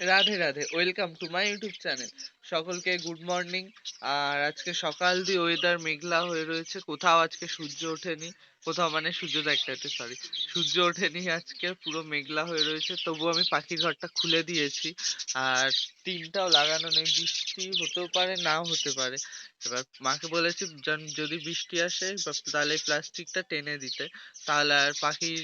Radhe Radhe, welcome to my YouTube channel. সকলকে good morning. আর আজকে সকাল দিয়ে ওয়েদার মেঘলা হয়ে রয়েছে, কোথাও আজকে সূর্য ওঠেনি। কোথাও মানে সূর্য দেখতে সরি, সূর্য ওঠেনি আজকে, পুরো মেঘলা হয়ে রয়েছে। তবু আমি পাখির ঘরটা খুলে দিয়েছি, আর টিনটাও লাগানো নেই। বৃষ্টি হতেও পারে, নাও হতে পারে। এবার মাকে বলেছি যদি বৃষ্টি আসে তাহলে প্লাস্টিকটা টেনে দিতে, তাহলে আর পাখির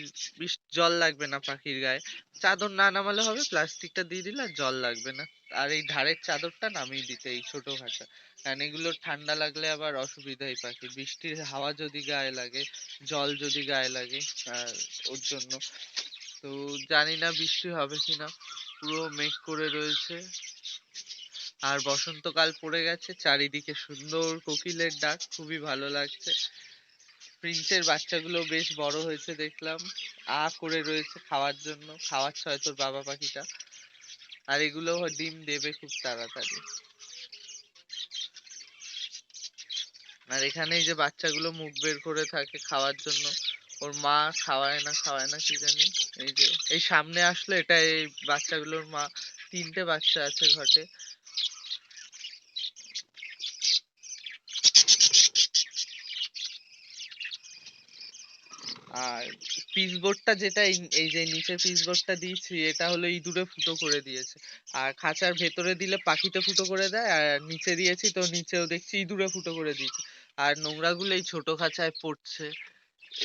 জল লাগবে না পাখির গায়ে। চাদর না নামালে হবে, প্লাস্টিকটা দিয়ে দিলে আর জল লাগবে না। আর এই ধারের চাদরটা নামিয়ে দিতে, এই ছোট খাঁচা। কারণ এগুলো ঠান্ডা লাগলে আবার অসুবিধা এই পাখির, বৃষ্টির হাওয়া যদি গায়ে লাগে, জল যদি গায়ে লাগে, আর ওর জন্য। তো জানি না বৃষ্টি হবে কিনা, পুরো মেঘ করে রয়েছে। আর বসন্তকাল পড়ে গেছে, চারিদিকে সুন্দর কোকিলের ডাক, খুবই ভালো লাগছে। প্রিন্সের বাচ্চাগুলো বেশ বড় হয়েছে দেখলাম, করে রয়েছে খাওয়ার জন্য, খাওয়াচ্ছে হয়তো বাবা পাখিটা। আর এগুলো ডিম দেবে খুব তাড়াতাড়ি। আর এখানে এই যে বাচ্চাগুলো মুখ বের করে থাকে খাওয়ার জন্য, ওর মা খাওয়ায় না কি জানি। এই যে এই সামনে আসলো, এটা এই বাচ্চাগুলোর মা। তিনটে বাচ্চা আছে ঘটে। আর পিচবোর্ডটা যেটা এই যে নিচের পিচবোর্ডটা দিয়েছি, এটা হলো ইঁদুরে ফুটো করে দিয়েছে। আর খাঁচার ভেতরে দিলে পাখিতে ফুটো করে দেয়, আর নিচে দিয়েছি তো নিচেও দেখছি ইঁদুরে ফুটো করে দিয়েছে। আর নোংরাগুলো এই ছোট খাঁচায় পড়ছে,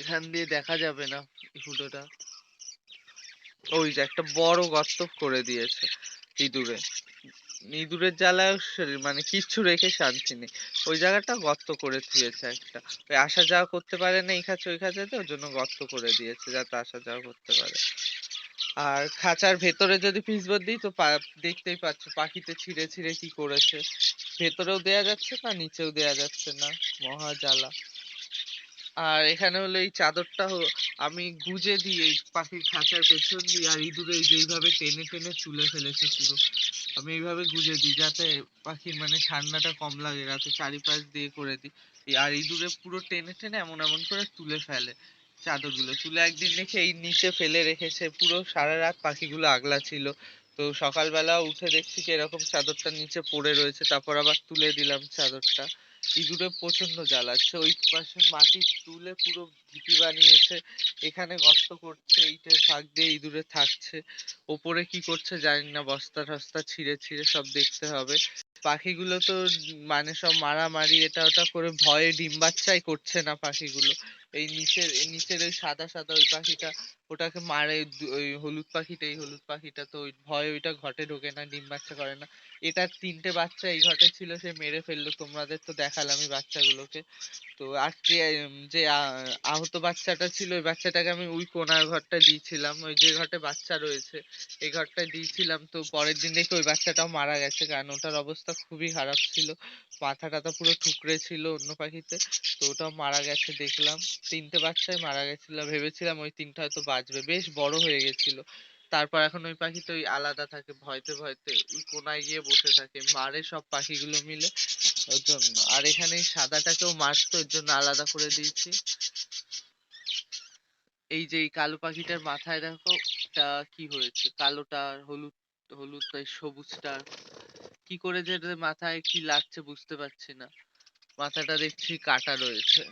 এখান দিয়ে দেখা যাবে না এই ফুটোটা। ওই যে একটা বড় গর্ত করে দিয়েছে ইঁদুরে। ইঁদুরের জ্বালায় মানে কিচ্ছু রেখে শান্তি নেই। ওই জায়গাটা গর্ত করে দিয়েছে একটা, ওই আসা যাওয়া করতে পারে না এই খাঁচা ওই খাঁচাতে, ওর জন্য গর্ত করে দিয়েছে যাতে আসা যাওয়া করতে পারে। আর খাঁচার ভেতরে যদি পিচবোর্ড দিই তো দেখতেই পাচ্ছ পাখিতে ছিঁড়ে ছিঁড়ে কি করেছে। ভেতরেও দেয়া যাচ্ছে না, নিচেও দেয়া যাচ্ছে না, মহা জ্বালা। আর এখানে হলো এই চাদরটা আমি গুজে দিই এই পাখির খাঁচার পেছন দিয়ে, আর ইঁদুরে যেইভাবে টেনে টেনে তুলে ফেলেছে পুরো। আমি এইভাবে গুজে দিই যাতে পাখির মানে ঠান্ডাটা কম লাগে, রাতে চারিপাশ দিয়ে করে দিই। আর ইঁদুরে পুরো টেনে টেনে এমন এমন করে তুলে ফেলে চাদরগুলো। তুলে একদিন দেখে এই নিচে ফেলে রেখেছে, পুরো সারা রাত পাখিগুলো আগলা ছিল। তো সকালবেলা উঠে দেখছি কি এরকম চাদরটা নিচে পড়ে রয়েছে, তারপর আবার তুলে দিলাম চাদরটা। ইঁদুরে প্রচন্ড জ্বালাচ্ছে, ওই পাশে মাটি তুলে পুরো ঢিপি বানিয়েছে, এখানে গর্ত করছে, ইটের ফাঁক দিয়ে ইঁদুরে থাকছে। ওপরে কি করছে জানি না, বস্তা টস্তা ছিঁড়ে ছিঁড়ে সব দেখতে হবে। পাখিগুলো তো মানে সব মারামারি এটা ওটা করে ভয়ে ডিম বাচ্চাই করছে না পাখিগুলো। এই নিচের ওই সাদা সাদা ওই পাখিটা, ওটাকে মারে। ওই হলুদ পাখিটা, এই হলুদ পাখিটা তো ওই ভয়ে ওইটা ঘটে ঢোকে না, ডিম বাচ্চা করে না। এটার তিনটে বাচ্চা এই ঘটে ছিল, সে মেরে ফেললো, তোমাদের তো দেখালাম আমি বাচ্চাগুলোকে। তো আজকে যে আহত বাচ্চাটা ছিল, ওই বাচ্চাটাকে আমি ওই কোনার ঘরটা দিয়েছিলাম, ওই যে ঘরটা বাচ্চা রয়েছে এই ঘরটা দিয়েছিলাম। তো পরের দিন দেখি ওই বাচ্চাটাও মারা গেছে, কারণ ওটার অবস্থা খুবই খারাপ ছিল, মাথা টাথা পুরো ঠুকরে ছিল অন্য পাখিতে। তো ওটাও মারা গেছে দেখলাম। তিনটে বাচ্চাই মারা গেছিল, ভেবেছিলাম ওই তিনটা হয়তো বাঁচবে, বেশ বড় হয়ে গেছিল। তারপর এখন ওই পাখি তো ওই আলাদা থাকে, ভয়তে ভয়তে ওই কোনায় গিয়ে বসে থাকে, মারে সব পাখিগুলো মিলে, ওর জন্য। আর এখানে এই সাদাটাকেও মারতো, এর জন্য আলাদা করে দিয়েছি। এই যে এই কালো পাখিটার মাথায় দেখো টা কি হয়েছে, কালোটা হলুদ, হলুদ এই সবুজটা কি করে যে এদের মাথায় কি লাগছে বুঝতে পারছি না। মাথাটা দেখছি কাটা রয়েছে।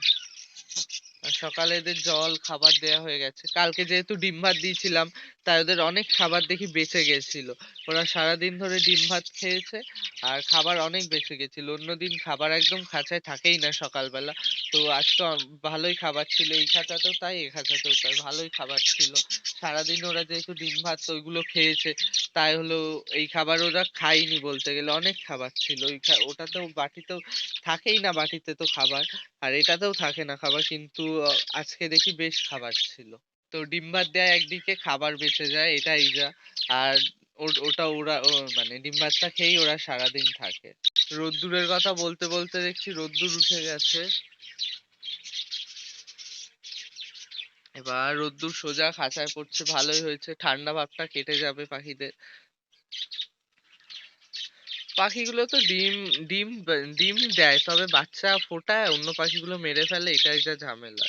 আর সকালে এদের জল খাবার দেয়া হয়ে গেছে, কালকে যেহেতু ডিম ভাত দিয়েছিলাম তাই ওদের অনেক খাবার দেখি বেঁচে গেছিল। ওরা সারাদিন ধরে ডিম ভাত খেয়েছে, আর খাবার অনেক বেঁচে গেছিল। অন্যদিন খাবার একদম খাঁচায় থাকেই না সকালবেলা। তো আজকে ভালোই খাবার ছিল, এই খাঁচাতেও তাই এই খাঁচাতেও তাই ভালোই খাবার ছিল। সারাদিন ওরা যেহেতু ডিম ভাত ওইগুলো খেয়েছে, তাই হলো এই খাবার ওরা খায়নি বলতে গেলে, অনেক খাবার ছিল। ওটাতেও বাটিতেও থাকেই না, বাটিতে তো খাবার। আর এটাতেও থাকে না খাবার, কিন্তু আজকে দেখি বেশ খাবার ছিল। তো ডিম ভাত দেয় একদিকে, খাবার বেঁচে যায়, এটাই যা। আর ওটা ওরা মানে ডিম ভাতটা খেয়েই ওরা সারাদিন থাকে। রোদ্দুরের কথা বলতে বলতে দেখছি রোদ্দুর উঠে গেছে। এবার রোদ্দুর সোজা খাঁচায় পড়ছে, ভালোই হয়েছে, ঠান্ডা ভাবটা কেটে যাবে পাখিদের। পাখিগুলো তো ডিম ডিম ডিম দেয়, তবে বাচ্চা ফোটায়, অন্য পাখিগুলো মেরে ফেলে, এটাই যা ঝামেলা।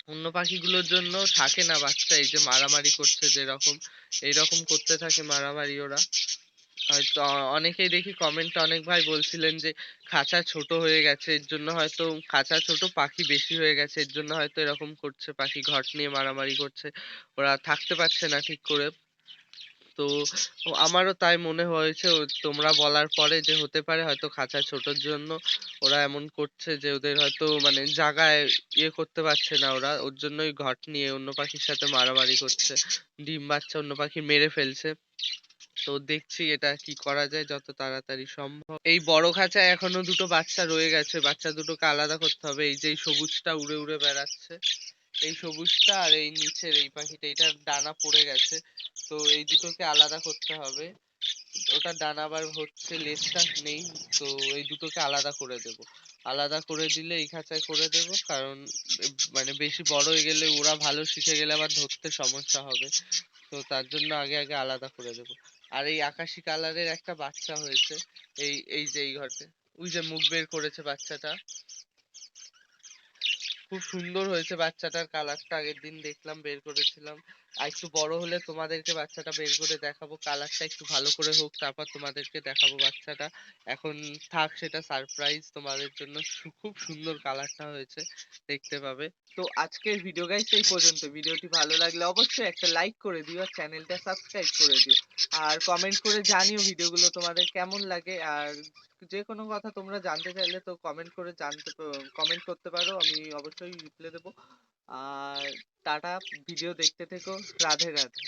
অন্য পাখিগুলোর জন্য থাকে না বাচ্চা, এই যে মারামারি করছে যেরকম, এইরকম করতে থাকে মারামারি ওরা। হয়তো অনেকেই দেখি কমেন্টে অনেক ভাই বলছিলেন যে খাঁচা ছোট হয়ে গেছে, এর জন্য হয়তো খাঁচা ছোট পাখি বেশি হয়ে গেছে, এর জন্য হয়তো এরকম করছে, পাখি ঘর নিয়ে মারামারি করছে, ওরা থাকতে পারছে না ঠিক করে। তো আমারও তাই মনে হয়েছে তোমরা বলার পরে যে হতে পারে হয়তো খাঁচা ছোটর জন্য ওরা এমন করছে, যে ওদের হয়তো মানে জাগায় ইয়ে করতে পারছে না ওরা, ওর জন্যই ঘট নিয়ে অন্য পাখির সাথে মারামারি করছে, ডিম বাচ্চা অন্য পাখি মেরে ফেলছে। তো দেখছি এটা কি করা যায় যত তাড়াতাড়ি সম্ভব। এই বড় খাঁচায় এখনো দুটো বাচ্চা রয়ে গেছে, বাচ্চা দুটোকে আলাদা করতে হবে। এই যে এই সবুজটা উড়ে উড়ে বেড়াচ্ছে, এই সবুজটা আর এই নিচের এই পাখিটা, এটার ডানা পড়ে গেছে, তো এই দুটোকে আলাদা করতে হবে। ওটা ডানা আবার হচ্ছে, লেজটা নেই, তো এই দুটোকে আলাদা করে দেব। আলাদা করে দিলে এই খাঁচায় করে দেব, কারণ মানে বেশি বড় হয়ে গেলে ওরা ভালো শিখে গেলে আবার ধরতে সমস্যা হবে, তো তার জন্য আগে আগে আলাদা করে দেব। আর এই আকাশি কালারের একটা বাচ্চা হয়েছে, এই এই যে এই ঘরতে, ওই যে মুখ বের করেছে বাচ্চাটা, খুব সুন্দর হয়েছে বাচ্চাটার কালারটা, আগের দিন দেখলাম বের করেছিলাম। আর একটু বড় হলে তোমাদেরকে বাচ্চাটা বের করে দেখাবো, কালারটা একটু ভালো করে হোক তারপর তোমাদেরকে দেখাবো বাচ্চাটা। এখন থাক সেটা সারপ্রাইজ তোমাদের জন্য, খুব সুন্দর কালারটা হয়েছে, দেখতে পাবে। তো আজকের ভিডিও গাইস এই পর্যন্ত। ভিডিওটি ভালো লাগলে অবশ্যই একটা লাইক করে দিও আর চ্যানেলটা সাবস্ক্রাইব করে দিও, আর কমেন্ট করে জানিও ভিডিওগুলো তোমাদের কেমন লাগে। আর যে কোনো কথা তোমরা জানতে চাইলে তো কমেন্ট করে কমেন্ট করতে পারো, আমি অবশ্যই রিপ্লাই দেবো। আর টাটা, ভিডিও দেখতে থেকো, রাধে রাধে।